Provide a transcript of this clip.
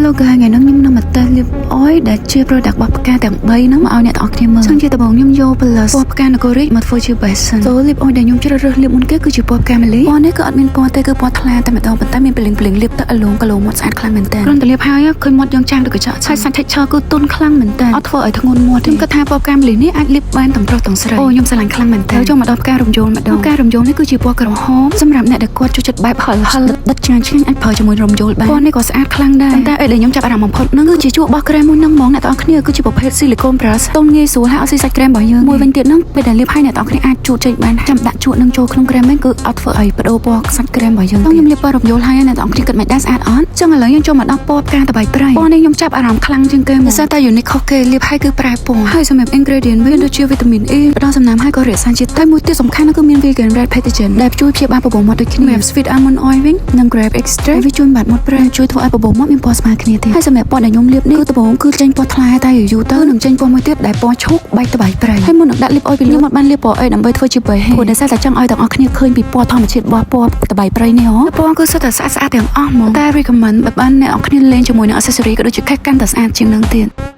Hello guys ថ្ងៃនេះខ្ញុំនឹងមកតេស្តលាបអុយដែលជា product របស់ផ្កាទាំង3ហ្នឹងមកឲ្យអ្នកទាំងអស់គ្នាមើលចឹងជាដំបូងខ្ញុំយក plus ពណ៌ផ្កានគររាជមកធ្វើជា base ចូលលាបអុយដែលខ្ញុំជ្រើសរើសលាបមុនគេគឺជាពណ៌ផ្កាម៉ាលីពណ៌នេះគឺអត់មានពណ៌ទេគឺពណ៌ថ្លាតែម្ដងប៉ុន្តែមាន bling លាបទៅឲ្យលងគីឡូមាត់ស្អាតខ្លាំងមែនតើគ្រាន់តែលាបហើយឃើញមាត់យើងចាំងដូចកញ្ចក់ហើយសាច់ texture គឺទន់ខ្លាំងមែនតើអត់ធ្វើឲ្យធ្ងន់មាត់ខ្ញុំគិតថាពណ៌ផ្កាម៉ាលីនេះអាចលាបបានទាំងប្រុសទាំងស្រីអូខ្ញុំស្រឡាញ់ខ្លាំងមែនតើចូលមកដល់ផ្ការំយោលម្ដងផ្ការំយោលនេះគឺជាពណ៌ក្រហមសម្រាប់អ្នកដែលគាត់ចូលចិត្តបែបហិលដិតឆ្ងាញ់អាចប្រើជាមួយរំយោលបានពណ៌នេះក៏ស្អាតខ្លាំងដែរប៉ុន្តែដែលខ្ញុំចាប់អារម្មណ៍បំផុតហ្នឹងគឺជាជក់របស់ក្រែមមួយហ្នឹងហ្មងអ្នកទាំងអស់គ្នាគឺជាប្រភេទ silicone brush ទន់ងាយស្រួលហើយអត់ស៊ីសាច់ក្រែមរបស់យើងមួយវិញទៀតហ្នឹងពេលដែលលាបឲ្យអ្នកទាំងអស់គ្នាអាចជក់ចេញបានចាំដាក់ជក់នឹងចូលក្នុងក្រែមហ្នឹងគឺអត់ធ្វើឲ្យបដូរពណ៌សាច់ក្រែមរបស់យើងខ្ញុំលាបពណ៌រំយោលហើយអ្នកទាំងអស់គ្នាគិតមិនដែរស្អាតអត់ចឹងឥឡូវយើងចូលមកដល់ពណ៌ផ្កាតបៃប្រៃពណ៌នេះខ្ញុំចាប់អារម្មណ៍ខ្លាំងជាងគេមិនសិនតែ unique ខុសគេលាបឲ្យគឺប្រែពណ៌ហើយសម្រាប់ ingredient មានដូចជា vitamin E ផ្ដល់សំណើមហើយក៏រក្សាជាតិតែមួយទៀតសំខាន់គឺមាន vegan red pathogen ដែលជួយព្យាបាលបបោមាត់ដូចគ្នា sweet almond oil វិញនិង grape extract វាជួយបាត់មាត់ប្រេងជួយធ្វើឲ្យបបោមាត់មានពណ៌ស្មើគ្នាទៀតហើយសម្រាប់ពណ៌ដែលខ្ញុំលាបនេះគឺដំបូងគឺចេញពណ៌ថ្លាតែយូរទៅនឹងចេញពណ៌មួយទៀតដែលពណ៌ឈូកបែកតបៃប្រៃហើយមុននឹងដាក់លាបអុយពីលើខ្ញុំអត់បានលាបពណ៌អីដើម្បីធ្វើជាបែហេព្រោះដោយសារតែចង់ឲ្យទាំងអស់គ្នាឃើញពីពណ៌ធម្មជាតិរបស់ពណ៌តបៃប្រៃនេះហ៎ពណ៌គឺសុទ្ធតែស្អាតទាំងអស់ហ្មងតែ recommend បើបានអ្នកនរគ្នាលេងជាមួយនឹង accessory ក៏ដូចជាខេសកាន់តែស្អាតជាងនឹងទៀត